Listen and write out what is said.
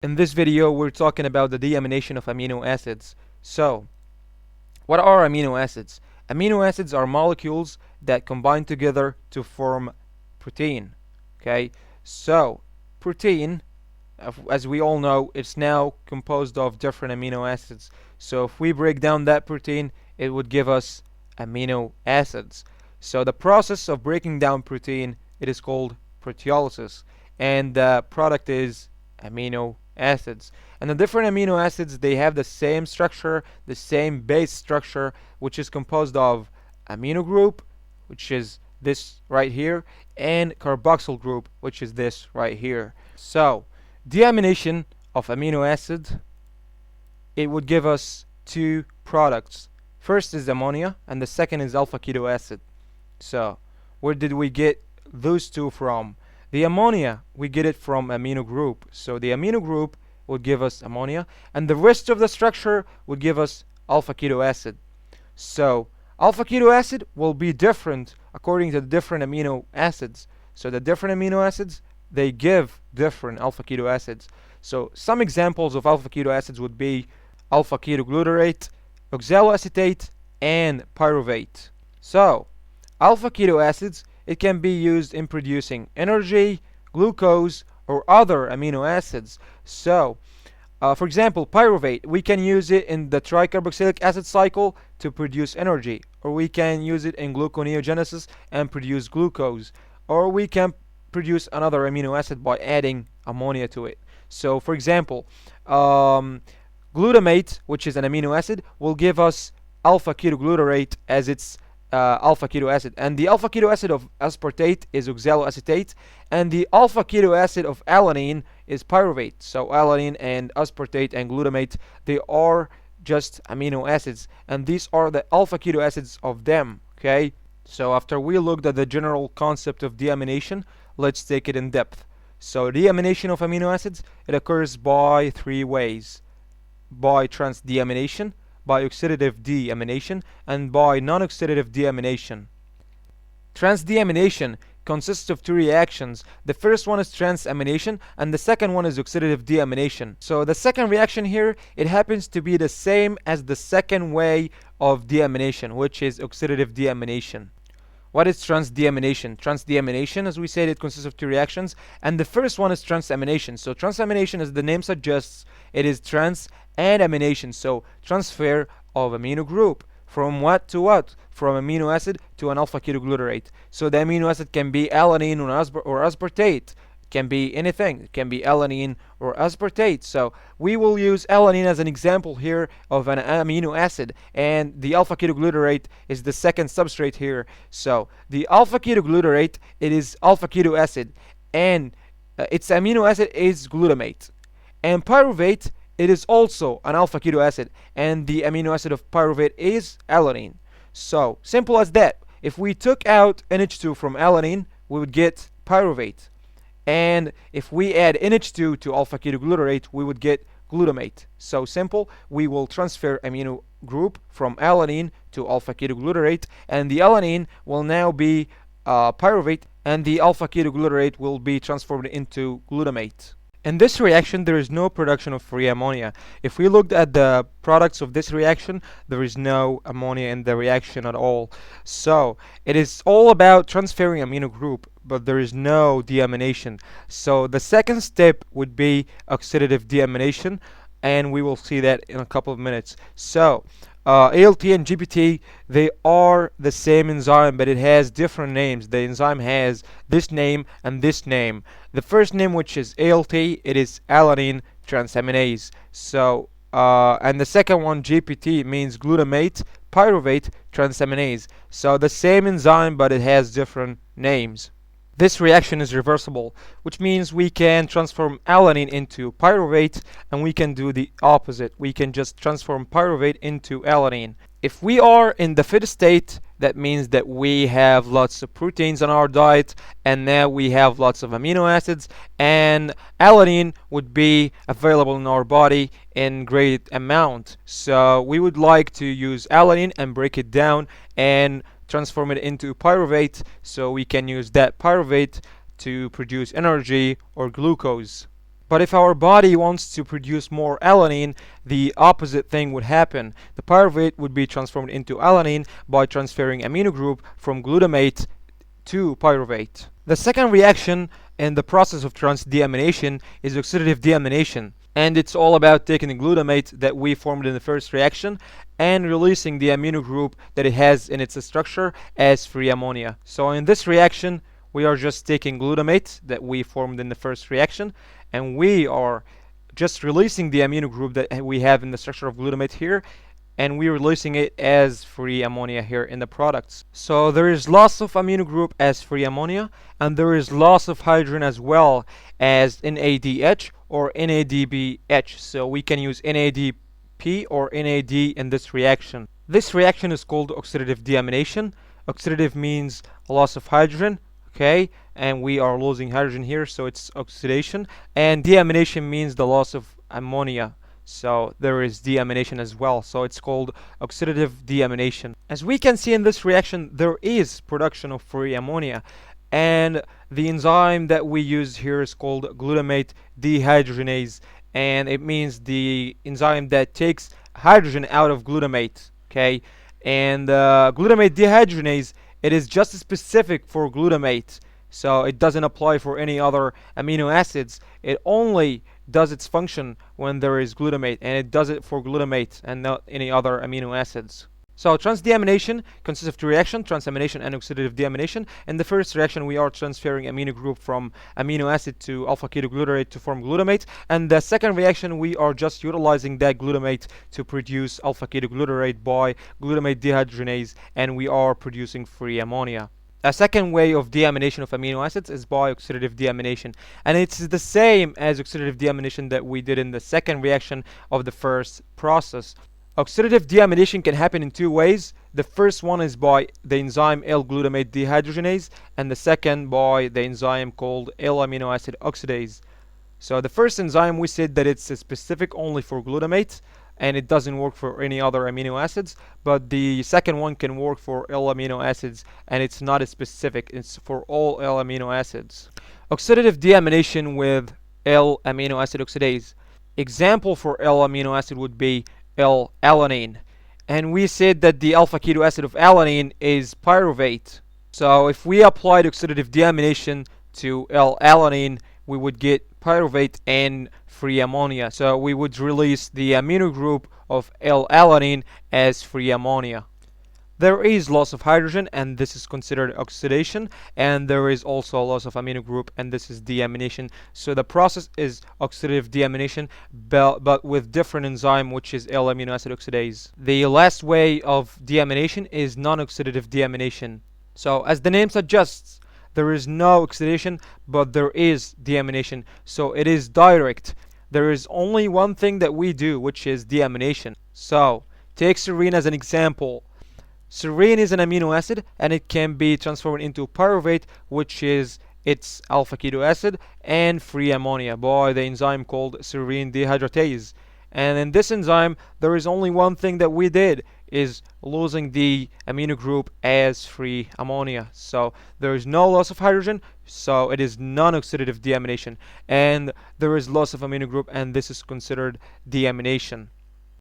In this video, we're talking about the deamination of amino acids. So, what are amino acids? Amino acids are molecules that combine together to form protein. Okay, so protein, as we all know, it's now composed of different amino acids. So if we break down that protein, it would give us amino acids. So the process of breaking down protein, it is called proteolysis, and the product is amino acids. And the different amino acids, they have the same structure, the same base structure, which is composed of amino group, which is this right here, and carboxyl group, which is this right here. So deamination of amino acid, it would give us two products. First is ammonia, and the second is alpha keto acid. So where did we get those two from? The ammonia, we get it from amino group. So the amino group would give us ammonia, and the rest of the structure would give us alpha keto acid. So alpha keto acid will be different according to the different amino acids. So the different amino acids, they give different alpha keto acids. So some examples of alpha keto acids would be alpha ketoglutarate, oxaloacetate, and pyruvate. So alpha keto acids, it can be used in producing energy, glucose, or other amino acids. So for example, pyruvate, we can use it in the tricarboxylic acid cycle to produce energy, or we can use it in gluconeogenesis and produce glucose, or we can produce another amino acid by adding ammonia to it. So for example, glutamate, which is an amino acid, will give us alpha ketoglutarate as its alpha keto acid, and the alpha keto acid of aspartate is oxaloacetate, and the alpha keto acid of alanine is pyruvate. So alanine and aspartate and glutamate, they are just amino acids, and these are the alpha keto acids of them. Okay, so after we looked at the general concept of deamination, let's take it in depth. So deamination of amino acids, it occurs by three ways: by transdeamination, by oxidative deamination, and by non-oxidative deamination. Transdeamination consists of two reactions. The first one is transamination, and the second one is oxidative deamination. So the second reaction here, it happens to be the same as the second way of deamination, which is oxidative deamination. What is transdeamination? Transdeamination, as we said, it consists of two reactions, and the first one is transamination. So transamination, as the name suggests, it is trans and amination, so transfer of amino group from what to what? From amino acid to an alpha ketoglutarate. So the amino acid can be alanine or aspartate. It can be anything. It can be alanine or aspartate. So we will use alanine as an example here of an amino acid, and the alpha ketoglutarate is the second substrate here. So the alpha ketoglutarate, it is alpha keto acid, and its amino acid is glutamate. And pyruvate, it is also an alpha keto acid, and the amino acid of pyruvate is alanine. So simple as that. If we took out NH2 from alanine, we would get pyruvate, and if we add NH2 to alpha ketoglutarate, we would get glutamate. So simple. We will transfer amino group from alanine to alpha ketoglutarate, and the alanine will now be pyruvate, and the alpha ketoglutarate will be transformed into glutamate. In this reaction, there is no production of free ammonia. If we looked at the products of this reaction, there is no ammonia in the reaction at all. So it is all about transferring amino group, but there is no deamination. So the second step would be oxidative deamination, and we will see that in a couple of minutes. So ALT and GPT, they are the same enzyme, but it has different names. The enzyme has this name and this name. The first name, which is ALT, it is alanine transaminase. So and the second one, GPT, means glutamate pyruvate transaminase. So the same enzyme, but it has different names. This reaction is reversible, which means we can transform alanine into pyruvate, and we can do the opposite. We can just transform pyruvate into alanine. If we are in the fit state, that means that we have lots of proteins on our diet, and now we have lots of amino acids, and alanine would be available in our body in great amount. So we would like to use alanine and break it down and transform it into pyruvate, so we can use that pyruvate to produce energy or glucose. But if our body wants to produce more alanine, the opposite thing would happen. The pyruvate would be transformed into alanine by transferring amino group from glutamate to pyruvate. The second reaction in the process of trans-deamination is oxidative deamination, and it's all about taking the glutamate that we formed in the first reaction and releasing the amino group that it has in its structure as free ammonia. So in this reaction, we are just taking glutamate that we formed in the first reaction, and we are just releasing the amino group that we have in the structure of glutamate here, and we're releasing it as free ammonia here in the products. So there is loss of amino group as free ammonia, and there is loss of hydrogen as well as NADH or NADPH. So we can use NADP or NAD in this reaction. This reaction is called oxidative deamination. Oxidative means loss of hydrogen, okay, and we are losing hydrogen here, so it's oxidation. And deamination means the loss of ammonia, so there is deamination as well, so it's called oxidative deamination. As we can see in this reaction, there is production of free ammonia, and the enzyme that we use here is called glutamate dehydrogenase, and it means the enzyme that takes hydrogen out of glutamate, okay. And glutamate dehydrogenase, it is just specific for glutamate, so it doesn't apply for any other amino acids. It only does its function when there is glutamate, and it does it for glutamate and not any other amino acids. So trans-deamination consists of two reactions, transamination and oxidative deamination. In the first reaction, we are transferring amino group from amino acid to alpha-ketoglutarate to form glutamate. And the second reaction, we are just utilizing that glutamate to produce alpha-ketoglutarate by glutamate dehydrogenase, and we are producing free ammonia. A second way of deamination of amino acids is by oxidative deamination, and it's the same as oxidative deamination that we did in the second reaction of the first process. Oxidative deamination can happen in two ways. The first one is by the enzyme L-glutamate dehydrogenase, and the second by the enzyme called L-amino acid oxidase. So the first enzyme, we said that it's specific only for glutamate, and it doesn't work for any other amino acids, but the second one can work for L-amino acids, and it's not as specific, it's for all L-amino acids. Oxidative deamination with L-amino acid oxidase. Example for L-amino acid would be L-alanine, and we said that the alpha-keto acid of alanine is pyruvate. So if we applied oxidative deamination to L-alanine, we would get pyruvate and free ammonia. So we would release the amino group of L-alanine as free ammonia. There is loss of hydrogen, and this is considered oxidation, and there is also loss of amino group, and this is deamination. So the process is oxidative deamination, but with different enzyme, which is L-amino acid oxidase. The last way of deamination is non-oxidative deamination. So as the name suggests, there is no oxidation, but there is deamination, so it is direct. There is only one thing that we do, which is deamination. So take serine as an example. Serine is an amino acid, and it can be transformed into pyruvate, which is its alpha-keto acid, and free ammonia by the enzyme called serine dehydratase. And in this enzyme, there is only one thing that we did, is losing the amino group as free ammonia. So there is no loss of hydrogen, so it is non-oxidative deamination. And there is loss of amino group, and this is considered deamination.